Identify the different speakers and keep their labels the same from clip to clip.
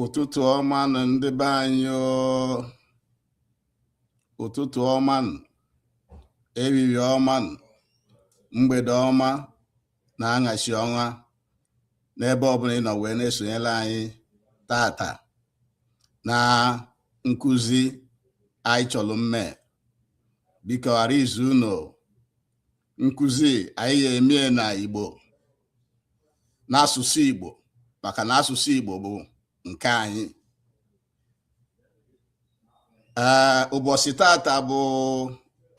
Speaker 1: Ụtụtụ ọma na ndị be anyị o. Ụtụtụ ọma, ehihie ọma, mgbede ọma na aṅachi ọnwa n'ebe ọbụla ị nọ wee na-esonyere anyị tata na nkụzi anyị chọrọ mme. Biko ghara izu unu nkụzi anyị ga-eme na Igbo, n'asụsụ Igbo, maka na asụsụ Igbo bụ nke anyị. Ụbọchị tata bụ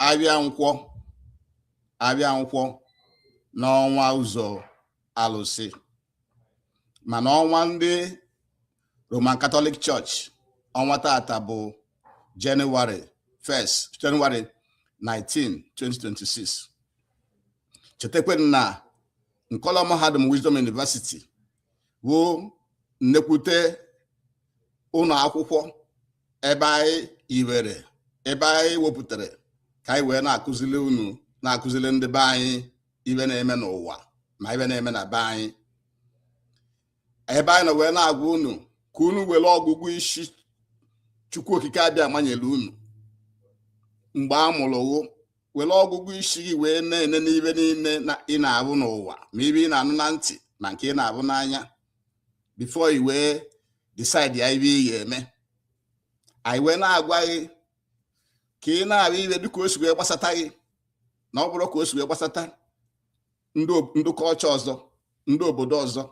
Speaker 1: abịa nkwọ n'ọnwa ụzọ alụsị, mana ọnwa ndị Roman Catholic Church ọnwa tata bụ January 19, 2026. Chetakwa na Nkọla Mahadum Wisdom University bụ nnekwute ụlọ akwụkwọ ebe anyị wepụtara ka anyị wee na-akụzili ndị be anyị ibe na-eme n'ụwa ma ibe na-eme na be anyị. Ebe anyị nọ wee na-agwa unu ka unu were ọgụgụ isi Chukwu Okike abịa manyere unu mgbe a mụrụ were ọgụgụ isi gị wee na-ene n'ibe niile ị na-abụ n'ụwa, ma ibe ị na-anụ na ntị ma nke ị na-abụ n'anya, before i wee decide ya ibe ị ga-eme. Anyị wee na-agwa gị ka ị na-abịa ibe dịka o si wee gbasata gị, na ọ bụrụ ka o si wee gbasata ndị kọlchọ ọzọ, ndị obodo ọzọ,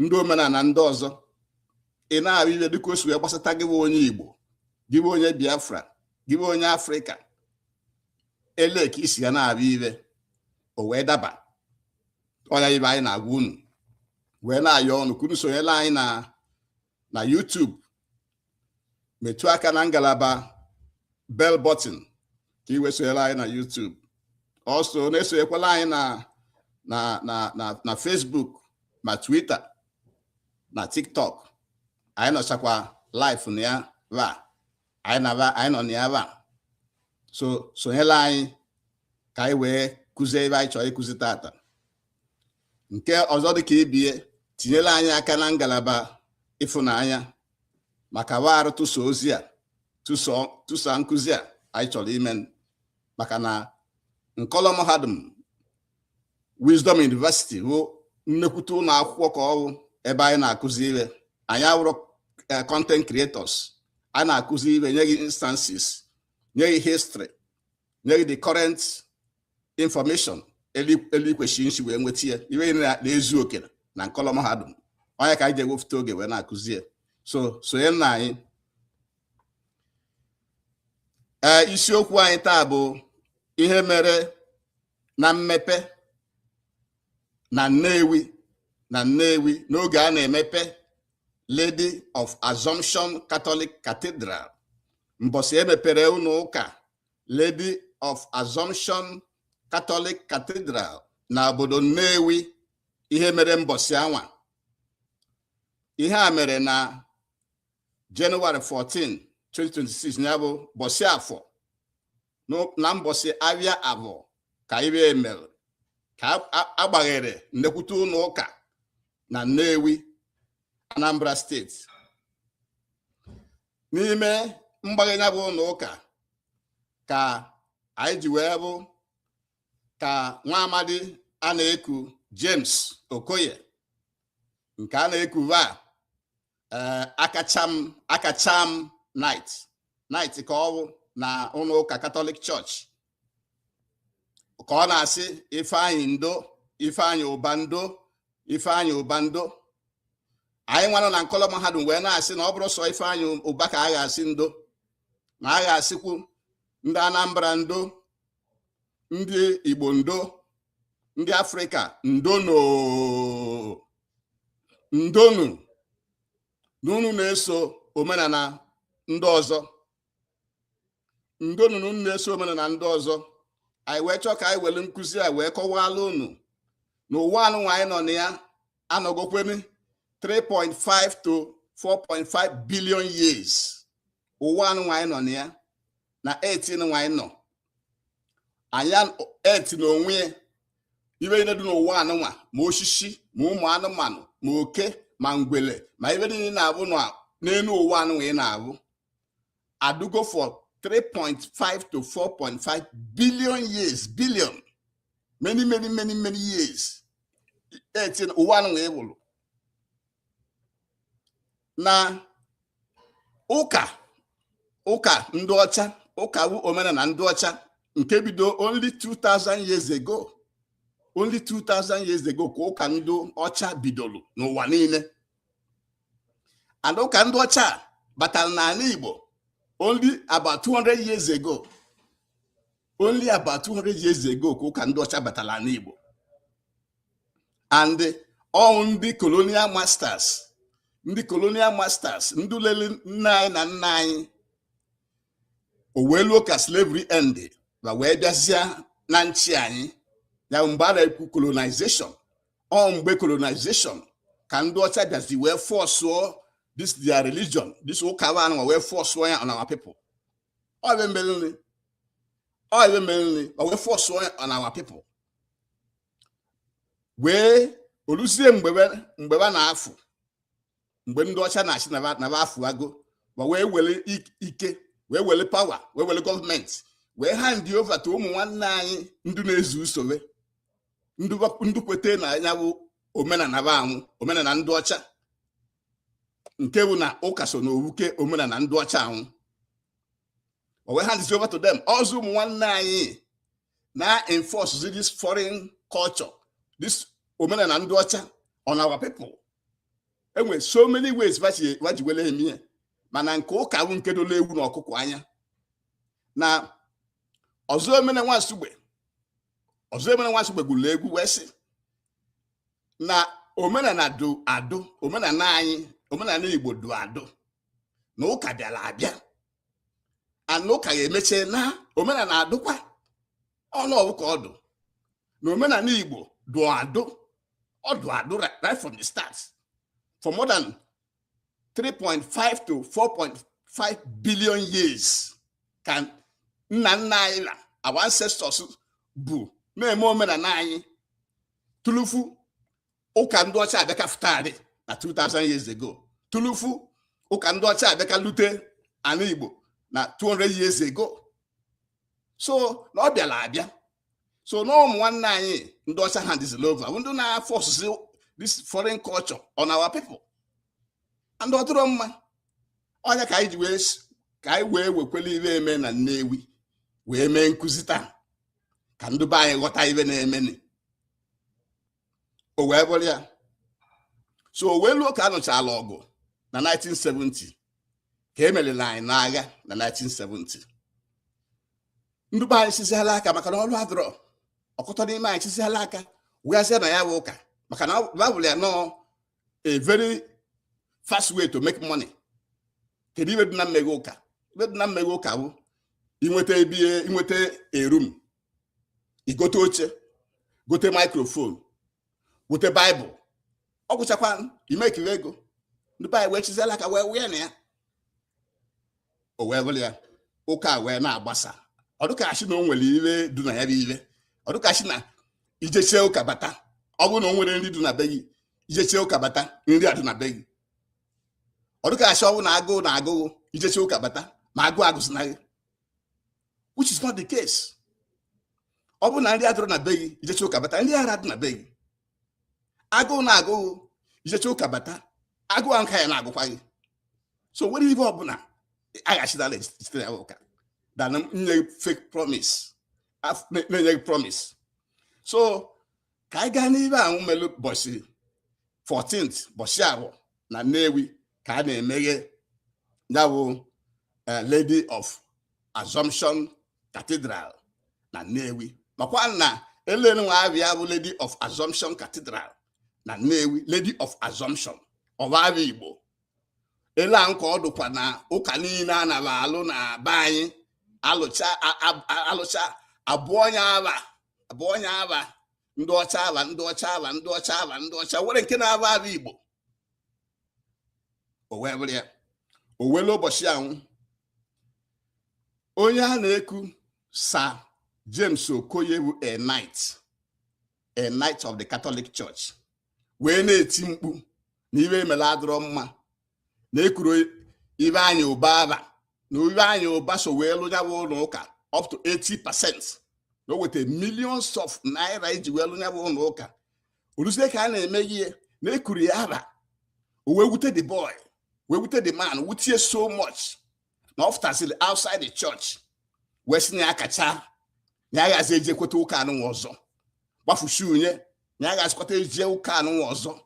Speaker 1: ndị omenala ndị ọzọ. Ị na-abịa ibe dịka o si wee gbasata gị bụ onye Igbo, gị bụ onye Biafra, gị bụ onye Afrịka. Ele ka isi ya na-abịa ibe o wee daba. Ọnya ibe anyị na-agwa unu wee na-ayọ ọnụ ka unu sonyere anyị na YouTube. Metụ aka na ngalaba bell button ka ị wee sonyere anyị na YouTube. Also na-esonyekwala anyị na Facebook ma Twitter na TikTok. Anyị nọchakwa live na ya va, anyị nọ na ya va. So sonyere anyị ka anyị wee kụzie ebe anyị chọrọ ịkụzi tata. Nke ọzọ dị ka ibie, tinyere anyị aka na ngalaba ịfụnanya maka warụ tụso ozi a, tụso nkụzi a anyị chọrọ ime, maka na Nkọla Mahadum Wisdom University bụ nnekwute ụlọ akwụkwọ ka ọ bụ ebe anyị na-akụzi ihe. Anyị awụrụ content creators. A na-akụzi ihe, nye gị instances, nye gị history, nye gị the current information elikwesịrị nsi wee nweta ya ibe na-ezu oke na Nkọla Mahadum. Onye ka anyị ji ewepụta oge wee na-akụzi ya. So sonye na anyị. Isiokwu anyị taa bụ ihe mere na Mmepe na Nnewi n'oge a na-emepe Lady of Assumption Catholic Cathedral. Mbọsị emepere ụlọ ụka Lady of Assumption Catholic Cathedral na obodo Nnewi. Ihe mere mbọsị anwa. Ihe a mere na January 14, 2026, ya bụ mbọsị afọ. Na mbọsị abịa abụọ ka ibe emere ka agbaghere nnekwute ụlọ ụka na Nnewi, Anambra steeti. N'ime mgbaghe ya bụ ụlọ ụka ka anyị ji wee bụ ka nwa amadi a na-eku James Okoye, nke a na-eku Akachaam night ka ọ bụ na ụlọ ụka Catholic Church, ka ọ na-asị Ifeanyi ụbando. Anyị nwanụ na Nkọla Mahadum wee na-asị na ọ bụrụ sọ Ifeanyi ụba ka a ga-asị ndo, na a ga-asịkwu ndị Anambra ndo, ndị Igbo ndo, ndị Afrịka ndoooo. Ndonu n'unu na-eso omenala ndị ọzọ. Ndonu n'unu na-eso omenala ndị ọzọ. Anyị wee chọọ ka anyị were nkụzi a wee kọwala unu na ụwa anụ anyị nọ na ya anọgokwemi 3.5 to 4.5 billion years. Ụwa anụ anyị nọ na ya na 18 anyị nọ. Anya 8 na onwe ibe ine dị n'ụwa anụnwa, ma osisi, ma ụmụ anụmanụ, ma oke, ma ngwele ma ibe niile na-abụ n'elu ụwa anụ ị na-abụ adugo for 3.5 to 4.5 billion years, many years. Ụwa anụ ị bụrụ na ụka ndị ọcha, ụka bụ omenala ndị ọcha nke bido only 2000 years ago. Only 2000 years ago ka ụka ndị ọcha bidoro n'ụwa niile. And ụka ndị ọcha batara n'ala Igbo only about 200 years ago. Only about 200 years ago ka ụka ndị ọcha batara n'ala Igbo. And all ndị colonial masters, ndị lele nna anyị na nna anyị owelu ka slavery ended ma wee bịazịa na nchi anyị. Ya mgbe a na-ekwu colonization, mgbe colonization ka ndị ọcha bịazi wee force this their religion, this ụka ahụ wee force ya on our people. Ọ ebe meriri wee force on our people. Wee oluzie mgbe ba na-afụ, mgbe ndị ọcha na-achị na ba afụ ago, ma wee were ike, wee were power, wee were gọọmenti, wee hand over to ụmụ nwanne anyị ndị na-ezu usoro ndị kwete na anya bụ omenala ndị ọcha, nke bụ na ụka so n'owuke omenala ndị ọcha anwụ. O wee hand over to them. Ọzọ ụmụ nwanne anyị na enforce this foreign culture, this omenala ndị ọcha on our people. Enwe so many ways waji wele eme, mana nke ụka bụ nke dole ewu na ọkụkọ anya. Na ọzọ emene Nwansugbe gụrụ egwu wee sị na omenala do adụ, omenala Igbo do adụ, na ụka bịara abịa, ana ụka ga-emeche na omenala adụkwa ọnụ ka ọdụ, na omenala Igbo do adụ, ọdụ adụ right from the start, for more than 3.5 to 4.5 billion years. Can nna anyị, our ancestors bụ na-eme omenala anyị tulufu ụka ndị ọcha abịaka futari na 2000 years ago. Tulufu ụka ndị ọcha abịaka lute ala Igbo na 200 years ago. So na ọ bịara abịa. So na ụmụ nwanne anyị ndị ọcha hands over, ndị na-force this foreign culture on our people. And ọ tụrụ mma onye ka anyị wee wekwele ibe eme na Nnewi wee mee nkuzi taa ka ndị be anyị ghọta ibe na-emeni. O wee bụrụ ya. So o wee luo ka anụchala ọgụ na 1970 ka emerela anyị n'agha na 1970. Ndị be anyị chisiala aka maka na ọrụ adịrọ. Ọkụtọ n'ime anyị chisiala aka wee sị na ya bụ ụka maka na Bible ya nọ a very fast way to make money. Kedu ibe dị na mmeghe ụka? Ibe dị na mmeghe ụka bụ inweta a room, igote oche, gote microphone, gote Bible. Ọ gwụchakwa imekiri ego. Ndị be anyị wee chiziela aka wee wee na ya. O wee bụrụ ya, ụka wee na-agbasa. Ọ dịka achị na o nwere ire du na ya bụ ire. Ọ dịka achị na ijechie ụka bata, ọ bụrụ na o nwere nri du na be gị, ijechie ụka bata, nri adụ na be gị. Ọ dịka achị ọbụ na agụụ ijechie ụka bata, ma agụsị na gị. Which is not the case. Ọ bụ na nri adụrụ na be gị, ijechie ụka bata, nri ara adụ na be gị. Agụụ na agụụ ijechie ụka bata, agụụ nka ya na-agụkwa gị. So nwere ibe ọbụla aghachidala sitere ụka dana nye fake promise, na-enye promise. So ka anyị gaa n'ibe ahụ melu bọchị 14th bọchị ahụ na Nnewi ka a na-emeghe ya bụ Lady of Assumption Cathedral na Nnewi. Makwa na elenu nwa abịa bụ Lady of Assumption Cathedral na Nnewi, Lady of Assumption ọba Igbo. Ele a nke ọdụkwa na ụka niile a nara alụ na be anyị alụcha abụọ onye aba ndị ọcha were nke na-aba Igbo. O wee bụrụ ya, o wele ụbọchị ahụ onye a na-eku Sir James Okoye bụ a knight of the Catholic Church wee na-eti mkpu na ibe emela adịrọ mma na ekwuru Ifeanyi ụba na Ifeanyi ụba so wee lụ ya bụ ụlọ ụka up to 80%. na o weta millions of naira iji wee lụ ya bụ ụlọ ụka. Oruzie ka a na-eme ihe na ekwuru ya aba o wee wute the boy, wee wute the man, wutie so much na ọfụtasịrị outside the church wee si na Akachaam na ya gazi ejekweta ụka anụ ọzọ, gbafushi unye na ya gazikọta eje ụka anụ ọzọ,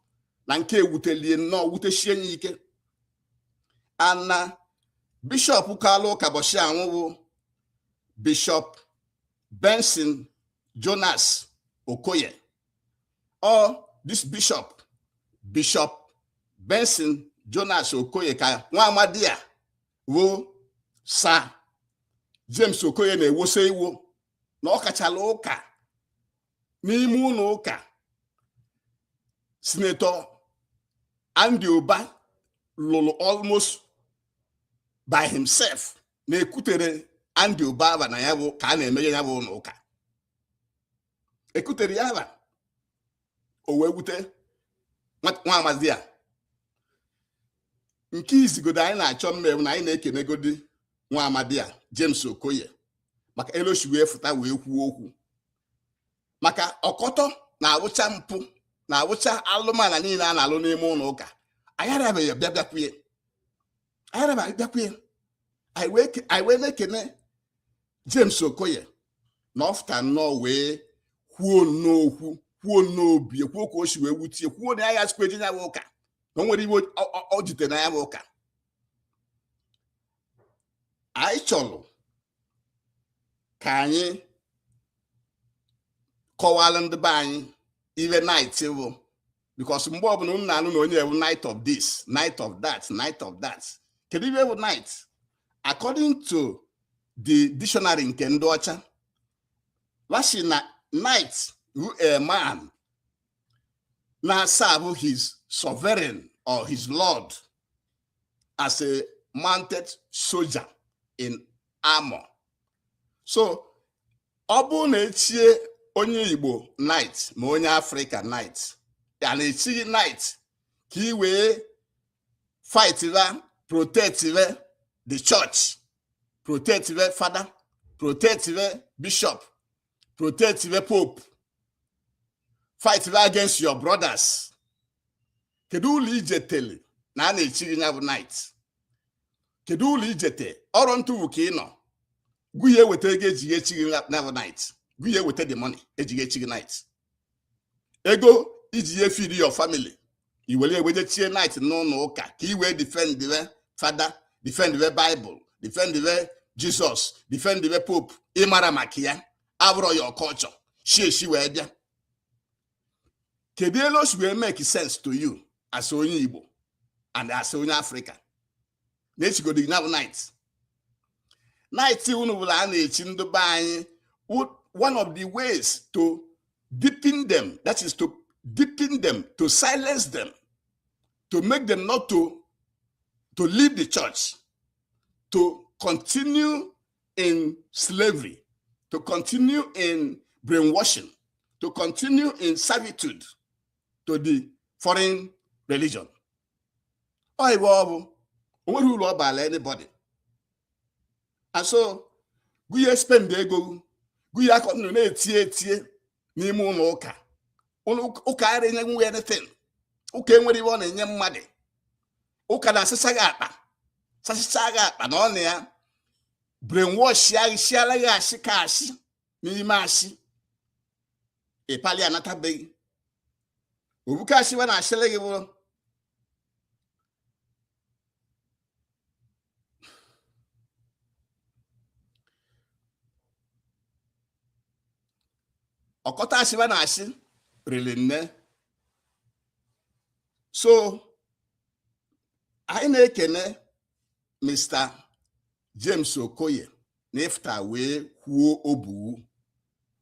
Speaker 1: na nke ewutelie nnọọ wuteshie ya ike. Ana bishọp kalụ ụka bọchị anwụ bụ Bishop Benson Jonas Okoye. This bishop Benson Jonas Okoye ka nwa amadi ya wo Sir James Okoye na-ewoso iwo na ọ kachala ụka n'ime ụlọ ụka. Senator Andy Uba lụrụ almost by himself na-ekutere Andy Uba na ya bụ ka a na-emeghe ya bụ ụlọ ụka. Ekutere ya ba o wee wute nwa amadi ya. Nke izigodo anyị na-achọ mmewu na anyị na-ekenegodi nwa amadi ya James Okoye maka eloshi wee fụta wee kwuo okwu maka ọkọtọ na-abụcha mpụ na-abụcha alụmana niile a na-alụ n'ime ụlọ ụka. Anyị arabeghị bịakwuye anyị wee na-ekene James Okoye na ọfụta nnọọ wee kwuo n'okwu, kwuo n'obi, kwuo ka o si wee wutie, kwuo na ya sikwa eje ya bụ ụka na o nwere iwe o jite na ya bụ ụka. Anyị chọrọ ka anyị kọwalụ ndị be anyị iwe night bụ, because mgbe ọbụla unu na-anụ na onye bụ night of this, night of that, night of that. Kedu iwe bụ night? According to the dictionary nke ndị ọcha, lashi na night who a man na-serve his sovereign or his lord as a mounted soldier in armor. So ọ bụ na echie onye Igbo night ma onye Africa night, ya na-echi night ka i wee fight protect the church, protect father, protect bishop, protect pope, fight against your brothers. Kedu ụlọ ijetele na a na-echi ya bụ night? Kedu ụlọ ijete ọrụ ntụwu ka ị nọ guye weta ego eji echi na bụ night, guye weta the money eji echi night, ego iji ye feed your family, iwere eweje chie night n'ụlọ ụka ka i wee defend the father, defend the Bible, defend the Jesus, defend the pope. Ịmara maka ya abụrụ your culture, shi wee bịa. Kedu elu o wee make sense to you as onye Igbo and as onye Africa na-echigodi na night? Night unu bụla a na-echi ndị be anyị, one of the ways to deepen them, that is to deepen them, to silence them, to make them not to leave the church, to continue in slavery, to continue in brainwashing, to continue in servitude to the foreign religion. Ọ iwe ọ bụ onwere uru ọ baala anybody. And so guye spend ego, guye akọnụ na-etie n'ime ụlọ ụka. Ụka ara enye nwe anything. Ụka enwere iwe ọ na-enye mmadụ. Ụka na-asịsa gị akpa, sasịsa gị akpa na ọ na ya brainwash ya isiala gị ashị ka ashị n'ime ashị. Ịpali anatabeghị. Obuka ashị wa na ashịle gị bụ ọkọta ashị wa na ashị rili nne. So anyị na-ekene Mr. James Okoye na ifta wee kwuo obuwu,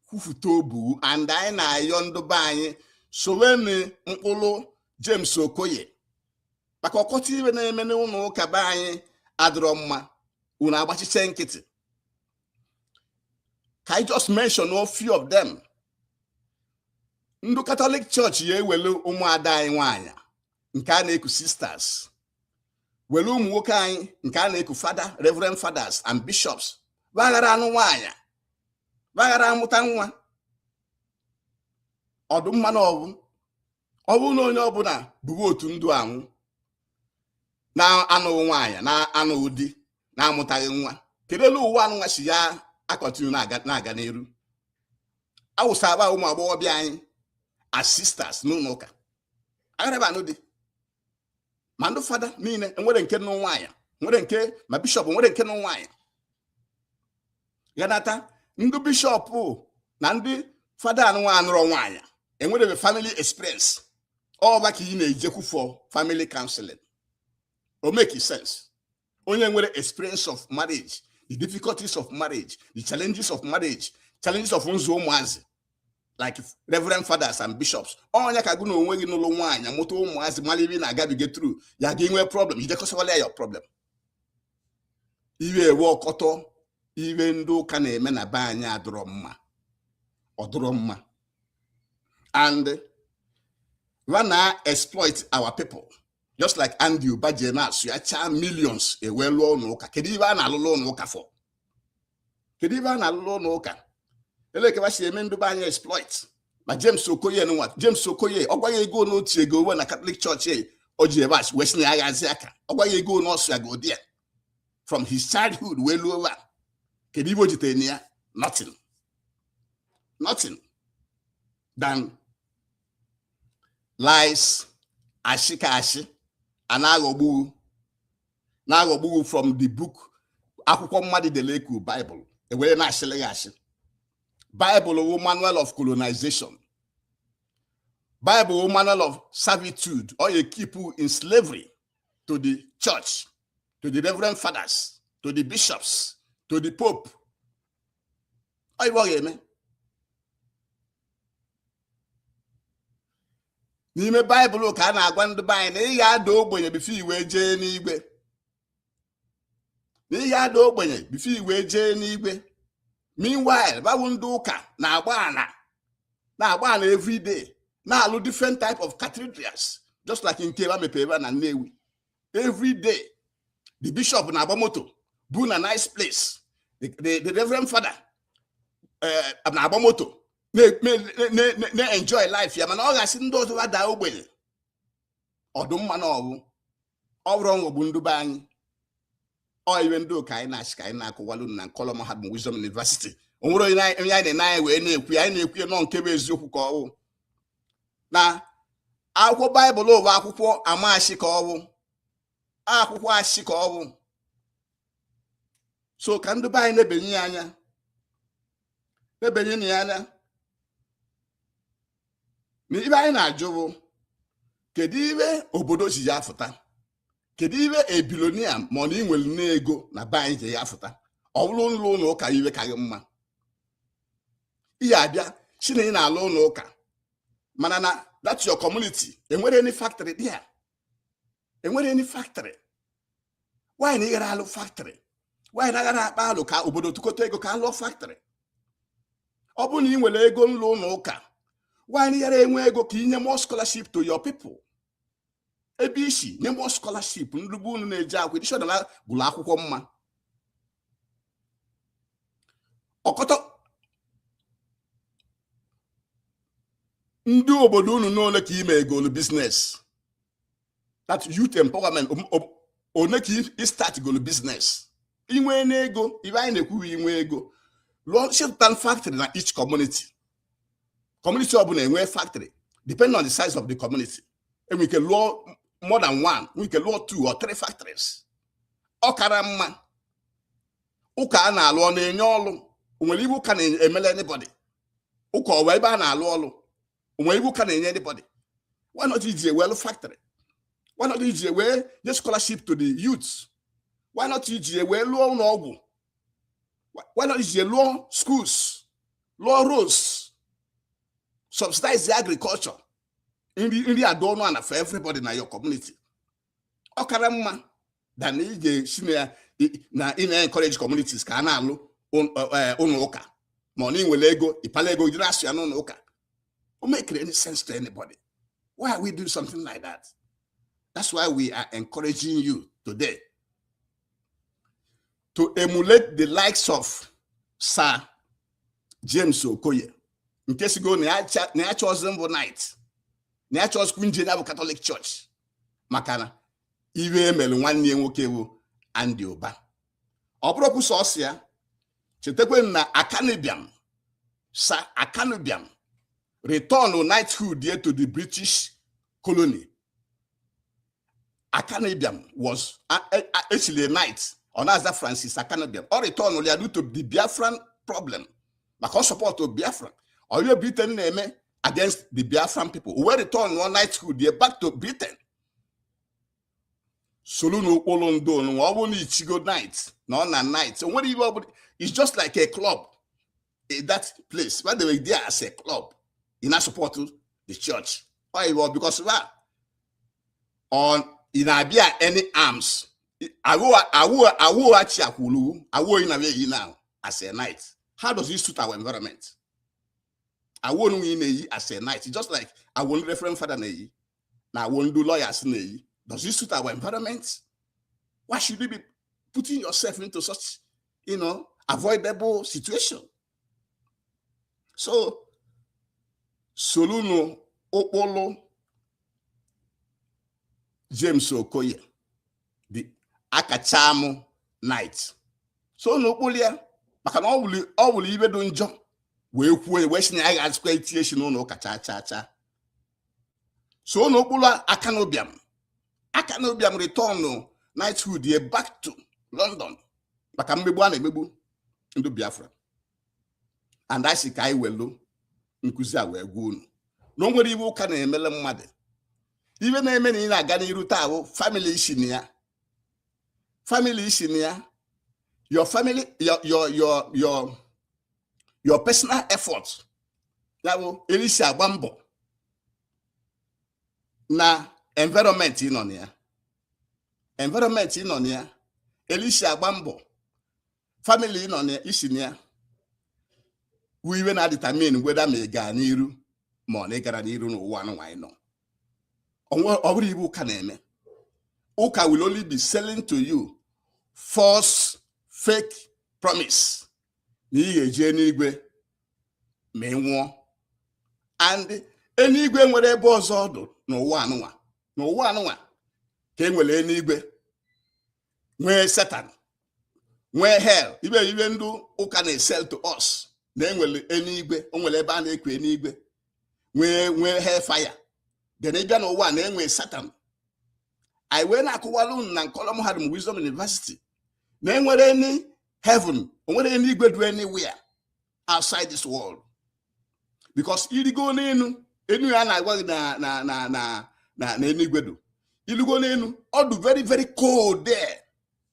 Speaker 1: kwufute obuwu, and anyị na-ayọ ndị be anyị soweni mkpụrụ James Okoye maka ọkọta iwe na-eme n'ụlọ ụka be anyị adịrọ mma. Unu agbachiche nkịtị. Can I just mention a few of them? Ndị Catholic Church ya ewelu ụmụada anyị nwaanyị nke a na-eku sisters, were ụmụ nwoke anyị nke a na-eku father, reverend fathers and bishops, baghara anụ nwaanyị, baghara amụta nwa. Ọdụmma na ọ bụ na onye ọbụla bụrụ otu ndụ anwụ na-anụghị nwaanyị, na-anụghị di, na-amụtaghị nwa, kedu elu ụwa anụnwa si ya akọtinu na-aga n'iru? Awụsaba ụmụ agbọghọbịa anyị as sisters n'ụlọ ụka, agharaba anụ di, ma ndị fada niile enwere nke nụ nwaanyị, nwere nke ma bishọp nwere nke nụ nwaanyị. Ganata ndị bishọp na ndị fada anụrụ nwaanyị enwere family experience, ọba ka ị na-ejekwu for family counseling. O make sense. Onye nwere experience of marriage, the difficulties of marriage, the challenges of marriage, challenges of nzu ụmụazị, like reverend fathers and bishops. Onye ka gụ na onwe gị n'ụlọ nwaanyị mụta ụmụazị malibi na agabiga through ya gị nwee problem, ijekọsawala your problem. Iwe ewe ọkọtọ iwe ndị ụka na-eme na be anyị adọrọ mma, ọdọrọ mma, and wanna exploit our people. Just like Andy Ubajena, so you charge millions a well known oka. Kediva na alone oka for. Kediva na alone oka. Elekewasi emendu ba exploit. But James Okoye no what? James Okoye, ogwaye go no go when a Catholic church Ojevas, Western Ayaziaka. Ogwaye go no so go there. From his childhood, well over. Kedivo jitenia, nothing. Nothing than lies, ashikashi. Anagobu from the book Akwụkwọ Mmadụ Deleku Bible. Ewere na ashelegashi. Bible manual of colonization. Bible manual of servitude, or you keep in slavery to the church, to the reverend fathers, to the bishops, to the pope. Are you amen? N'ime Bible ka a na-agwa ndị anyị na ị ga-ada ogbenye bifo iwe jee n'igwe. Na ị ga-ada ogbenye bifo iwe jee n'igwe. Meanwhile, babu ndị ụka na-agba ana every day, na-alụ different type of cathedrals, just like in Nmepe na Nnewi. Every day, the bishop na-agba moto, bụ na nice place. The reverend father na-agba moto. Enjoy life ya, mana ọ ga-asị ndị ọzọ ada ogbenye. Ọdụmma na ọbụ ọrụ bụ ndị be anyị. Ọ iwe ndị ụka anyị na-achị ka anyị na-akụwalụ na Nkọlọ Mahadum Wisdom University. O nwere onye anyị na-anaghị wee na-ekwu nọ nke bụ eziokwu ka ọ bụ. Na akwụkwọ Baịbụl bụ akwụkwọ amashi ka ọ bụ. Akwụkwọ ashị ka ọ bụ. So ka ndị be anyị na-ebenye ya anya. Ebenye ya anya. Na ibe anyị na-ajụ bụ kedu ibe obodo ji ya afụta? Kedu ibe ebilonia ma ọ na inwere n'ego na be anyị ji ya afụta? Ọ bụrụ ụlọ ụka iwe ka gị mma. Ihe abịa si na ị na-alụ ụlọ ụka mana na that's your community. Enwere any factory there? Enwere any factory? Why na ị gara alụ factory? Why na gara akpa alụ ka obodo tụkọta ego ka alụ factory? Ọ bụ na ị nwere ego ụlọ ụka, why na ị gara enwe ego ka inye more scholarship to your people? Ebe isi nye more scholarship ndị bụ unu na-eje akwụkwọ edishọnal gụrụ akwụkwọ mma. Ọkọtọ ndị obodo unu n'ole ka ime ego business, that youth empowerment, one ka i start go business. Inwe n'ego, ibe anyị na-ekwu inwe ego. Lụọ factory na each community. Community ọbụla enwe factory depending on the size of the community. And we can law more than one, we can law 2 or 3 factories. Ọkara mma. Ụka a na-alụ ọ na-enye ọlụ. Onwere iwu ka na-emele anybody. Ụka ọwa ebe a na-alụ ọlụ. Onwere iwu ka na-enye anybody. Why not iji ewelu factory? Why not iji ewe the scholarship to the youths? Why not iji ewe lụọ ụlọ ọgwụ? Why not iji lụọ schools, lụọ roads, subsidize the agriculture? Nri adọnụ ana for everybody na your community. Ọkara mma than ije si na encourage communities ka a na-alụ ụlọ ụka. Ma ọ na inwere ego, ịpala ego jiri asụ ya n'ụlọ ụka. It make any sense to anybody. Why are we doing something like that? That's why we are encouraging you today to emulate the likes of Sir James Okoye. In case you go near chosen night, near church Queen Catholic Church, Makana, Iwe Melu nwanne nwoke wu Andy Oba. Ọbụrụkwu sọsọ ya, chetekwe na Akachaam, Sir Akachaam, return to knighthood here to the British colony. Akachaam was actually a knight, or as that Francis Akachaam, or return only due to the Biafran problem. Because support of Biafran, or you Britain name against the Biafran people. We return one knighthood here back to Britain. Soluno Olondo, no only Chigo night, no na night. So what you it's just like a club in that place where they were there as a club in a support to the church. Why? Because that on in Abia any arms. I will in a way now as a night. How does this suit our environment? I won't win as a night. It's just like I won't reference father nay. Now I won't do lawyers nay. Does this suit our environment? Why should you be putting yourself into such, avoidable situation? So, Soluno Okpolo James Okoye, the Akachaam night. So no polia, but all will even do job. We wishing I exploitation no kacha. So no pola Akachaam return no knighthood here back to London. But I'm mebu into Biafra. And I see Kai Wello, Nkuza we go. Nobody will can a melon mother. Even a man in a Gani Rutao, family shinia. Family shinia. Your family, your personal effort. That will Elisha Bambo. Na environment in on here. Environment in on here. Elisha Bambo. Family in on here is in here. We even had determine whether me Ganiru, Money Garaniru, no one I know. On what every book can name. Oka will only be selling to you false, fake promise. Ni Jenigwe, Mewo, and any gwen where boss order, no one. Came with any gwe. Where Satan, where hell, even do Oka sell to us. Then will any gwe, only ban any gwe. Where hellfire. Then again, no one, then where Satan. I went to Kualun and Colum had Wisdom University. Then were any heaven, or were any go to anywhere outside this world. Because you go in, anyone I work na any gwedu. You go in, all the very, very cold there.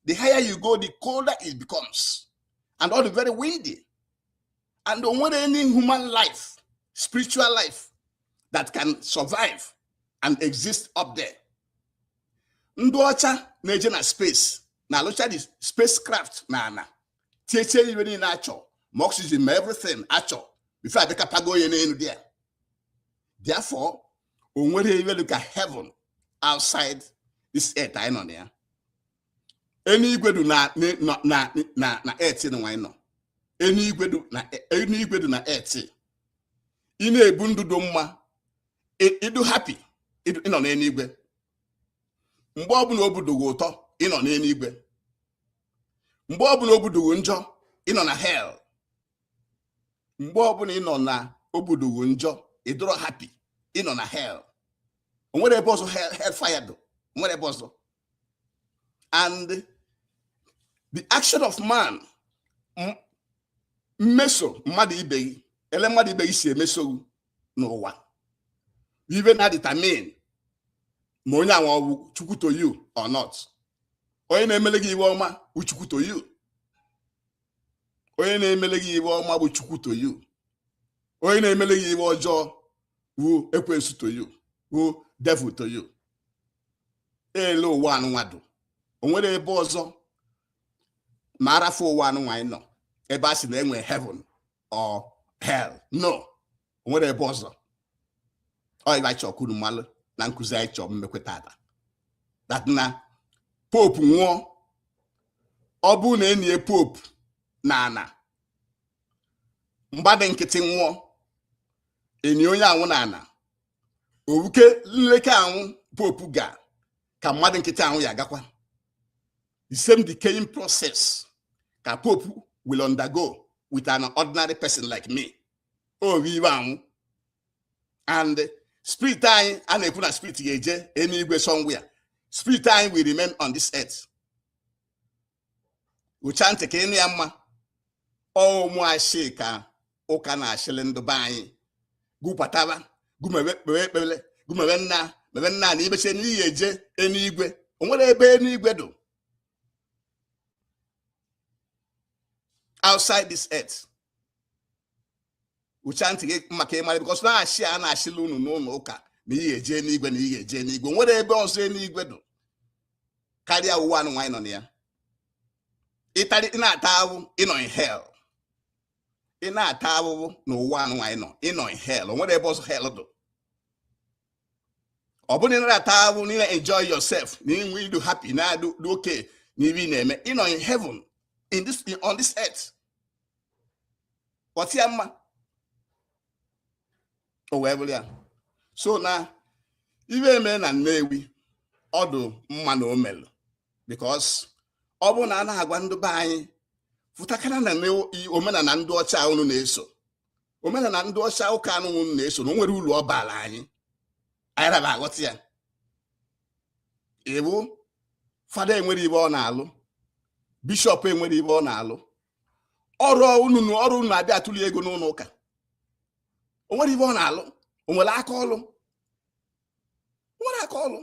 Speaker 1: The higher you go, the colder it becomes. And all the very windy. And don't want any human life, spiritual life, that can survive and exist up there. Ndoocha na space. Na locha the spacecraft na. Teacher even in actual. Oxygen, everything actual. Before I take a pago in there. Therefore, when we even look at heaven outside this earth, I know there. Any do na earth in why no. Any do na earth. In a bundu doma. It do happy. It in on any way. Mbobu no obudugo to in on any way. Mbobu no obudugo njo in on a hell. Mbobu in on a obudugo njo it do happy in on a hell. And what a boss hell fire do. What a boss do. And the action of man meso madi ibe ele madi ibe isi meso no one. Even at determine Monya will chuku to you or not. Oye na emelegi iwoma will chuku to you. Oye na emelegi iwoma will chuku to you. Oye na emelegi iwojo will ekwensu to you. Will devil to you. Elo one wadu. Onwere ebe ozo marafo one wine no. Eba si na enwe heaven or hell. No. Onwere ebe ozo. Oh, if I talk to Malo, Nankuza chop mekwetata. that na Pope nwụọ ọ bụ na enyi Pope na ana mgbadị nkịtị nwụọ enyi onye anwụ na ana oruke nleke anwụ Pope ga ka mmadụ nkịtị anwụ ya agakwa. The same decaying process ka Pope will undergo with an ordinary person like me. Oh, we want. And spirit time, and if na spirit yeje anywhere somewhere. Spirit time will remain on this earth. We chant ke ama. Oh, my sheka. O kana shelen do bani. Gu pataba. Gu mewenna ni ibe ni yeje anywhere. Onwere ebe anywhere do. Outside this earth. We chant because now I share na ashilunu no ka na ihe eje n'igwe na ihe eje n'igwe nwere ebe ọzọ n'igwe do karịa ụwa anụ nwanyị nọ na ya. Ịtari na-ata ahụ ịnọ in hell. Ị na-ata ahụ na ụwa anụ nwanyị nọ ịnọ in hell. Nwere ebe ọzọ hell do. Ọ bụ na ị na-ata ahụ na enjoy yourself na ị do happy na do okay na ibi na-eme ịnọ in heaven on this earth. What's your man? Oh, well, so now, even men and Nnewi, odo mman omel, because obo na na agwando banyị futakana na omena na ndị ọcha unu na-eso. Omena na ndị ọcha ụka unu na-eso na nwere ụlọ ọbala anyị. Ayara ba aghọta ya. Ewu fada enwere ibe ọ na-alụ. Bishop enwere ibe ọ na-alụ. Ọrụ unu na-abịa atụli ego n'ụlọ ụka. O nwere ibe ọ na-alụ. O nwere aka ọlụ. O nwere aka ọlụ.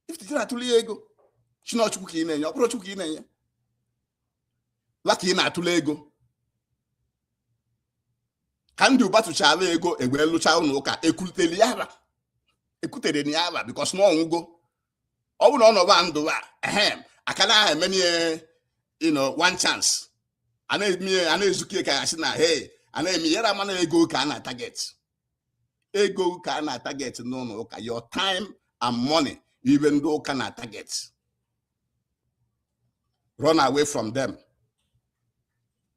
Speaker 1: Ifite na-atụli ego. Chinọchukwu ka ị na-enye, ọ bụrụ Chukwu ka ị na-enye. Laka ị na-atụli ego. Ka ndị ụba tụchara ego egbe lụcha ụlọ ụka ekutere ya ara. Ekutere ya ara because na ọnwụgo. Ọ bụ na ọ nọba ndụ a akana emeni one chance. Ana ezukie ka asị na hey ana emi yara mana ego ka na target. Ego ka na target n'ụlọ ụka. Your time and money even though ka na target. Run away from them.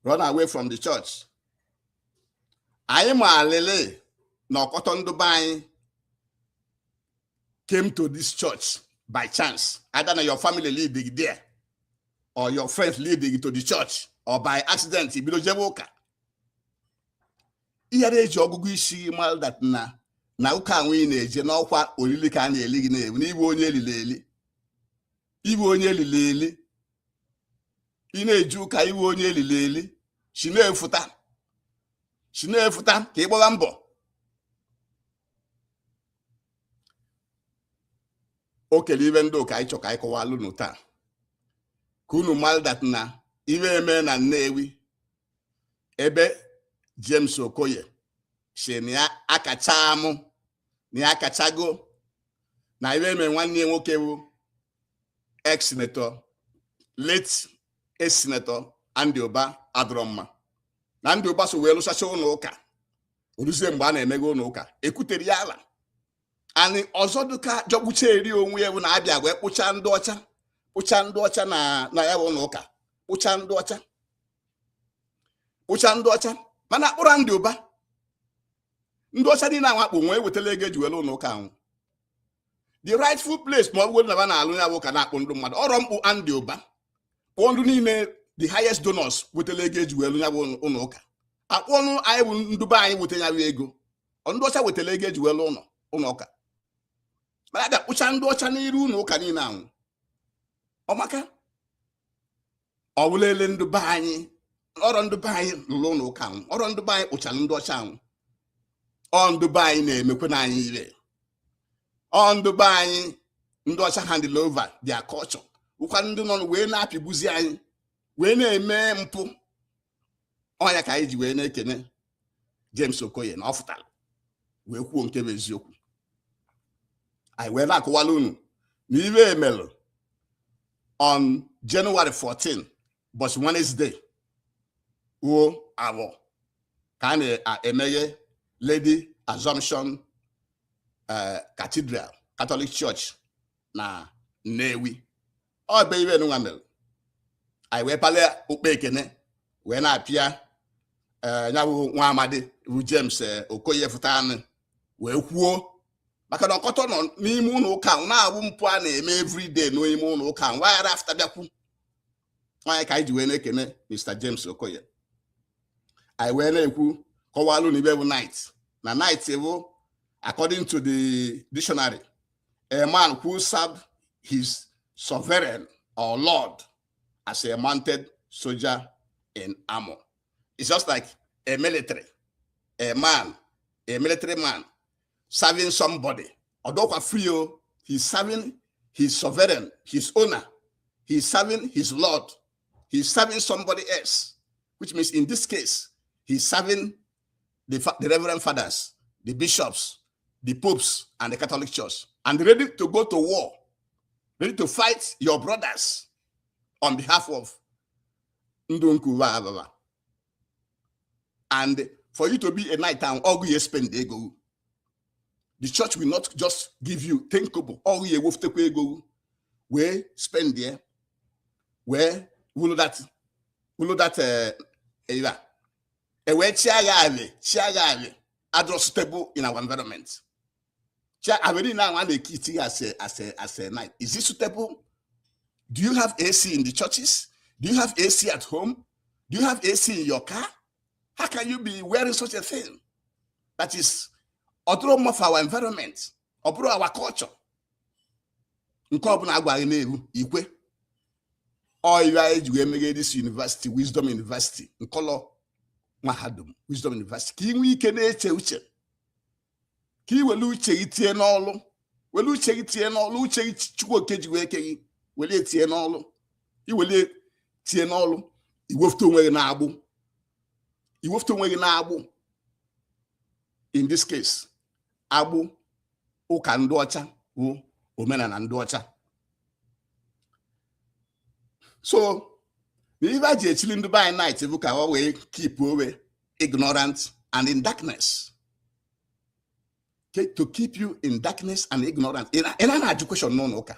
Speaker 1: Run away from the church. Anyị ma alele na ọkọtọ ndị be anyị came to this church by chance. Either your family leading there or your friends leading to the church or by accident. Ibido jebe ụka. Ihe eji ọgụgụ isi mal that na ụka anwụ na-eje n'ọkwa olili ka a na-eli gị na-ewu n'ibu onye elili eli. Ibu onye elili eli. Ị na-eji ụka iwu onye elili eli. Shi na-efuta ka ị gbara mbọ. O kele ibe ndị ụka anyị chọ ka anyị kọwalụ nụ taa. Ka unu mal that na iwe eme na Nnewi ebe James Okoye si na ya Akachaam na ya akachago na iwe eme nwanne nwoke wu ex-senator late ex-senator Andy Oba adrọmma na Andy Oba so wee lụsacha ụlọ ụka oruzie mgbe a na-emego ụlọ ụka ekutere ya ala ani ọzọ dụka jọgbucha eri onwe ya bụ na abịa wee kpụcha ndị ọcha na ya bụ ụlọ ụka kpụcha ndị ọcha mana akpụrụ ndị ọcha niile anwakpụ nwe ewetala ego eji wele ụlọ ụka ahụ. The rightful place ma ọ bụrụ na ba na-alụ ya bụ ụka na-akpụ ndị mmadụ ọrọ mkpụ Andy Oba kpụọ ndị niile the highest donors wetala ego eji welu ya bụ ụlọ ụka. Akpụọnụ anyị bụ ndụba anyị weta ya bụ ego ndị ọcha wetala ego eji welu ụlọ ụka mana ga kpụcha ndị ọcha n'iru ụlọ ụka niile ahụ. Ọmaka ọ wụlele ndụba anyị ọrọ ndụba anyị lụrụ ụlọ ụka ahụ ọrọ ndụba anyị kpụchara ndị ọcha ahụ. Ọ ndụba anyị na-emekwe na anyị ire. Ọ ndụba anyị ndị ọcha handle over their culture. Ụkwa ndị nọ wee na-apịgbuzi anyị wee na-eme mpụ. Ọnya ka anyị ji wee na-ekene James Okoye na ọ fụtara wee kwuo nke bụ eziokwu. Anyị wee na-akụwala unu na iwe emelụ on January 14 but Wednesday wuo abụọ ka a na-emeghe Lady Assumption Cathedral Catholic Church na Nnewi. Ọ be ibe nwa mel. Anyị wee pale okpe ekene wee na-apịa nya bụ nwa amadi bụ James Okoye Futanụ wee kwuo maka na ọkọtọ nọ n'ime ụlọ ụka na-abụ mpụ a na-eme everyday n'ime ụlọ ụka nwaghara afta bịakwu nwanyị ka anyị ji wee na-ekene Mr. James Okoye. Anyị wee na-ekwu kọwalụ na ibe bụ night na night bụ according to the dictionary a man who served his sovereign or lord as a mounted soldier in armor. It's just like a military man serving somebody. Although free, he's serving his sovereign, his owner. He's serving his lord. He's serving somebody else, which means in this case, he's serving the reverend fathers, the bishops, the popes, and the Catholic Church, and ready to go to war, ready to fight your brothers on behalf of ndoooo. And for you to be a night town, all you spend they go. The church will not just give you 10 kobo, all you wolf take go, where spend there, where will that a way chiagale address stable in our environment. I already now want the key as a night. Is it suitable? Do you have AC in the churches? Do you have AC at home? Do you have AC in your car? How can you be wearing such a thing? That is more of our environment, or our culture. Or you are this university, Wisdom University, in color Mahadum, Wisdom University. Ki we can uche. Ki welu uche itie n'olu. Welu uche itie n'olu, uche chukwu keji weke wele itie n'olu. I wele tie n'olu. I wofto onwe na-agbụ. I wofto onwe na-agbụ. In this case, agbụ ụka ndị ọcha bụ omenala ndị ọcha. So, the river chilling by night, if you can always keep away ignorant and in darkness. Okay, to keep you in darkness and ignorant. In an education, no, okay.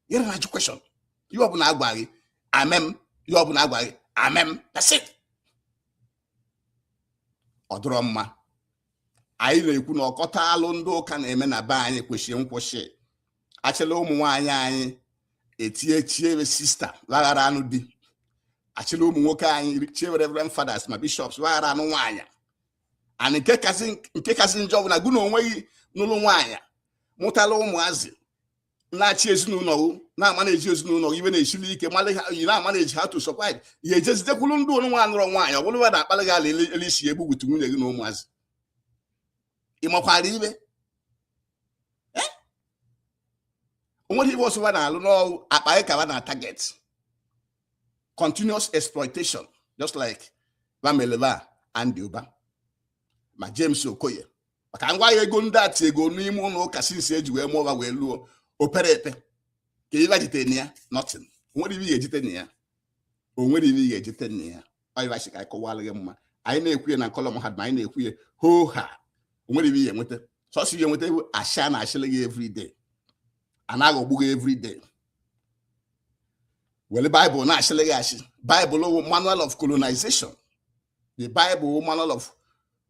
Speaker 1: You're an education. You have an agwari, amen. You have an agwari, amen. That's it. Odroma. I know kota alondo can amen a bany question. Actually, mwanya. Etie sister, Lara no di. Actually, Muka and Reverend Fathers, my bishops, Lara no wanya. And in Kekasin job, na good way, no wanya. Motalo Mwazi. Na chase no, na managers no, even a shilly, you now manage how to survive. You just the couldn't do one wrong wine, or whatever that Palaga Alicia able to no was. Imokaribe. What he was one, I don't know, a target. Continuous exploitation, just like Vameleva and Duba. My James Okoye. But I'm why you go that you go no Cassin said you were more well operate. Can nothing. What do you get near? Or what do you get near? I call I know queen and column had my name queer. Ho ha. What do you with it? So see you with a shana actually every day. And I go book every day. Well, the Bible naturally Bible manual of colonization. The Bible manual of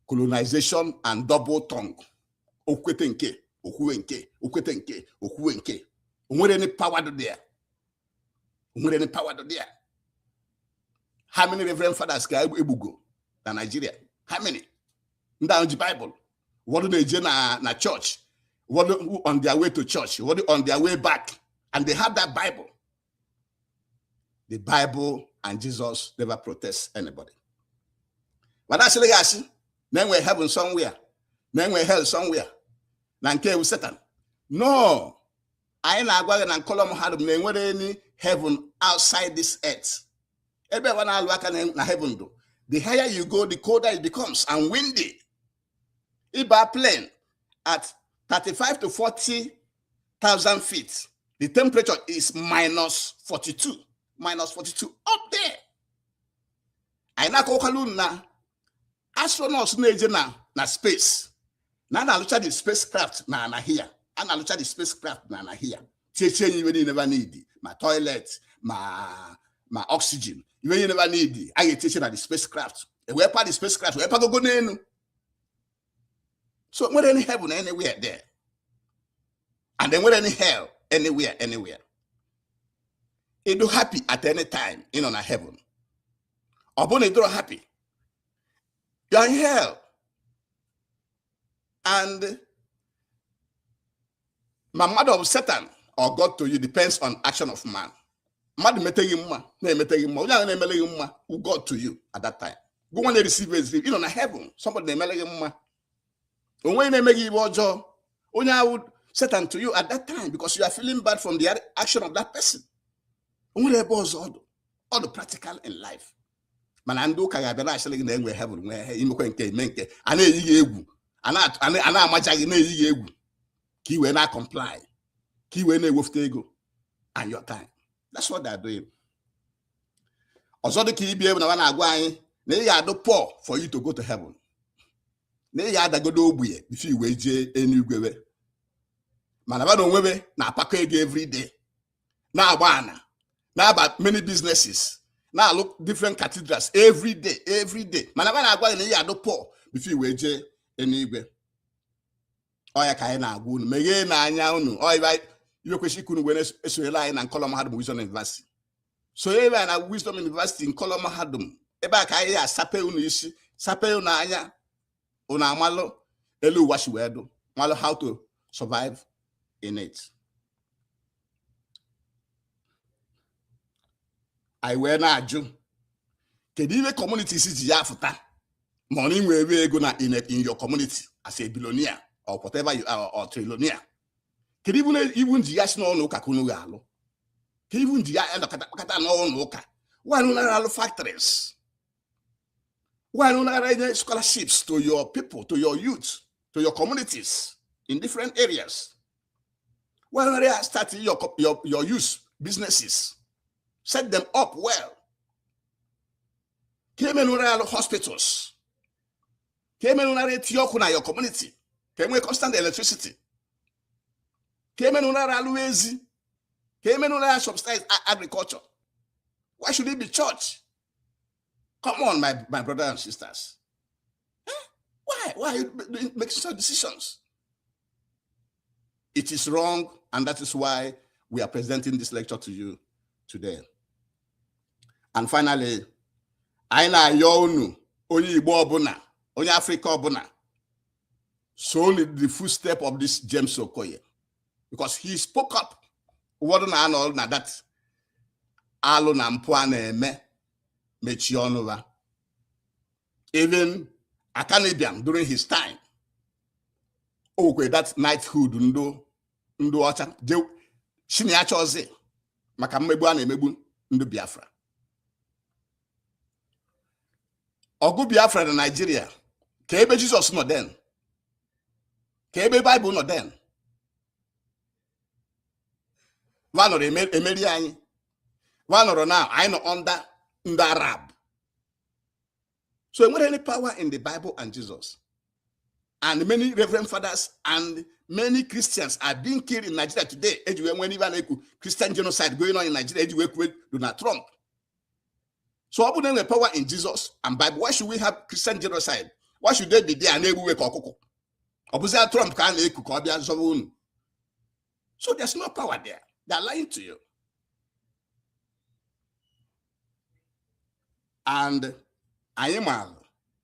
Speaker 1: colonization and double tongue. Okwetenke, okuenke, okwetenke, okuenke. Any power to there? Any power to there? How many Reverend Fathers can go to Nigeria? How many? Down the Bible. What do they do na church? What on their way to church? What on their way back? And they have that Bible. The Bible and Jesus never protest anybody. But actually, then we're heaven somewhere. Then we're hell somewhere. Nanke with Satan. No. I ain't going to call them had any heaven outside this earth. Everyone I work in heaven do. The higher you go, the colder it becomes and windy. If by plane at 35 to 40,000 feet, the temperature is minus 42. Minus 42 up there. I na kokalun na astronauts na space. Na look at the spacecraft na here. And I look at the spacecraft na here. teaching you when you never need my toilet, my oxygen, even you never need. I get teaching at the spacecraft. We're part of the spacecraft, we're part of go. So we're any heaven anywhere there. And then we're any hell anywhere. It do happy at any time in on a heaven. Or when it do happy, you're in hell. And my mother of Satan or God to you depends on action of man. Mad who God to you at that time. Go when they receive it, in on a heaven. Somebody they when they make you job, only I would Satan to you at that time because you are feeling bad from the action of that person. Only all the practical in life. Manando kaya actually in the heaven where he menke and egwu and amajagi na egwu ki we na comply ki we na ewofte ego and your time. That's what they're doing. Also the ki be na na agwa anyi na ya do poor for you to go to heaven. Na ya da godo obuye before you we je enugwewe. Manaba no nwebe na apako ego every day. Na agba na about many businesses. Now look different cathedrals every day. Manaba na agwa na ya do poor before you we je enugwe. Oya ka na agwa unu mege na anya unu. Oya you kweshi kunu we esoela na Nkoloma Mahadum Wisdom University. So ebe na Wisdom University Nkoloma Mahadum. Ebe ka ya sape unu isi, sape unu anya. Una amalo elu washi wedo. Malo how to survive in it. I wear na aju. Kediwe community si ya futa. Money we go na in your community as a billionaire or whatever you are or trillionaire. Even jias no kakunu galo. Even jia and kata no ka. Why no factories? Why not scholarships to your people, to your youth, to your communities in different areas? Why not start your youth businesses? Set them up well. Came in hospitals. Came in your community. Came with constant electricity. Came in always. Came in subsidized agriculture. Why should it be church? Come on, my brothers and sisters. Why are you making such decisions? It is wrong, and that is why we are presenting this lecture to you today. And finally, I na yonu only Igbo obuna, only Africa obuna. So only the footstep of this James Okoye, because he spoke up. What na all na that alo na mpuana eme. Even Akachaam during his time. Okay, that knighthood ndo ocha je shiniacha ozi maka mmegbu ana emegbu ndu Biafra. Ogu Biafra na Nigeria ka ebe Jesus no den. Ka ebe Bible no den. One emeri anyi. One now I know under the Arab. So there any power in the Bible and Jesus. And many reverend fathers and many Christians are being killed in Nigeria today. When even Christian genocide going on in Nigeria, with Donald Trump. So I wouldn't have power in Jesus and Bible. Why should we have Christian genocide? Why should they be there and everywhere? Opposite Trump can't. So there's no power there. They're lying to you. And I am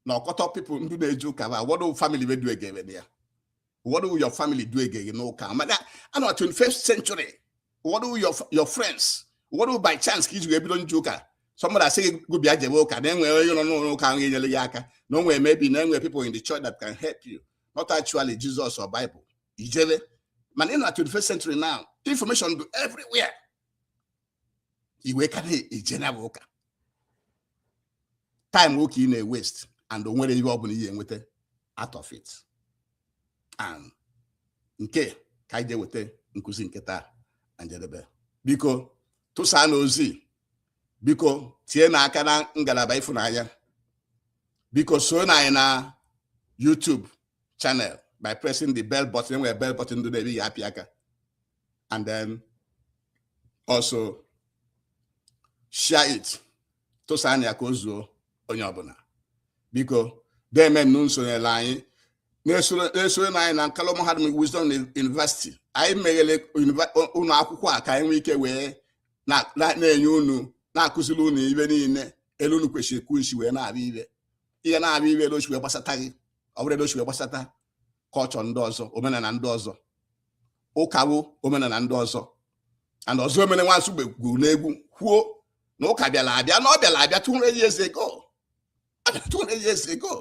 Speaker 1: now cut up people do the joke about what do family do again there? What do your family do again? No come. I know 21st century. What do your friends? What do by chance kids you able to joke? Somebody say go be a joke, then you don't know can no way maybe then people in the church that can help you. Not actually Jesus or Bible. Man in the 21st century now, information do everywhere. You wake up a general time working in a waste and the way you open here with it out of it. And nke kaide with nkuzi nketa and jedebe. Biko to sanozi. Biko tie na aka na ngalaba ifunanya. Biko so na YouTube channel by pressing the bell button where bell button do the happy aka. And then also share it tụsa anya ka o zuo onye ọbụla biko demen nsonyere anyị na-esore na anyị na Nkalụ Mahadum Wisdom University anyị meghere ụlọ akwụkwọ a ka anyị nwee ike wee na-enye unu na-akụziri unu ibe niile elu unu kwesịrị ekwu isi wee na-abịa ibe ihe na-abịa ibe edochi wee gbasata gị ọ bụrụ edochi wee gbasata kọlchọ ndị ọzọ omenala ndị ọzọ ụkawo omenala ndị ọzọ and ọzọ omene Nwansugbe gwuru n'egwu kwuo na ụka bịara abịa na ọ bịara abịa 200 years ago 200 years ago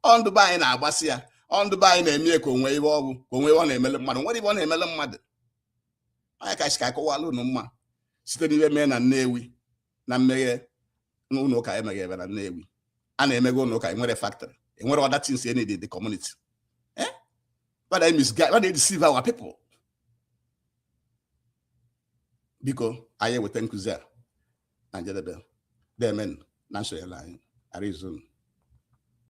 Speaker 1: ọ ndụ be anyị na-agbasị ya ọ ndụ be anyị na-eme ka onwe ibe ọgwụ ka onwe ọ na-emele mmadụ nwere ibe ọ na-emele mmadụ anyị ka ka akọwala unu mma site n'ibe mee na Nnewi na mmeghe ụlọ ụka emeghe ebe na Nnewi a na-emeghe ụlọ ụka enwere factory enwere other things in the community but they misguide, but they deceive our people. Biko anyị weta nkụzi a na njedebe demen na nsonyere anyị Arizona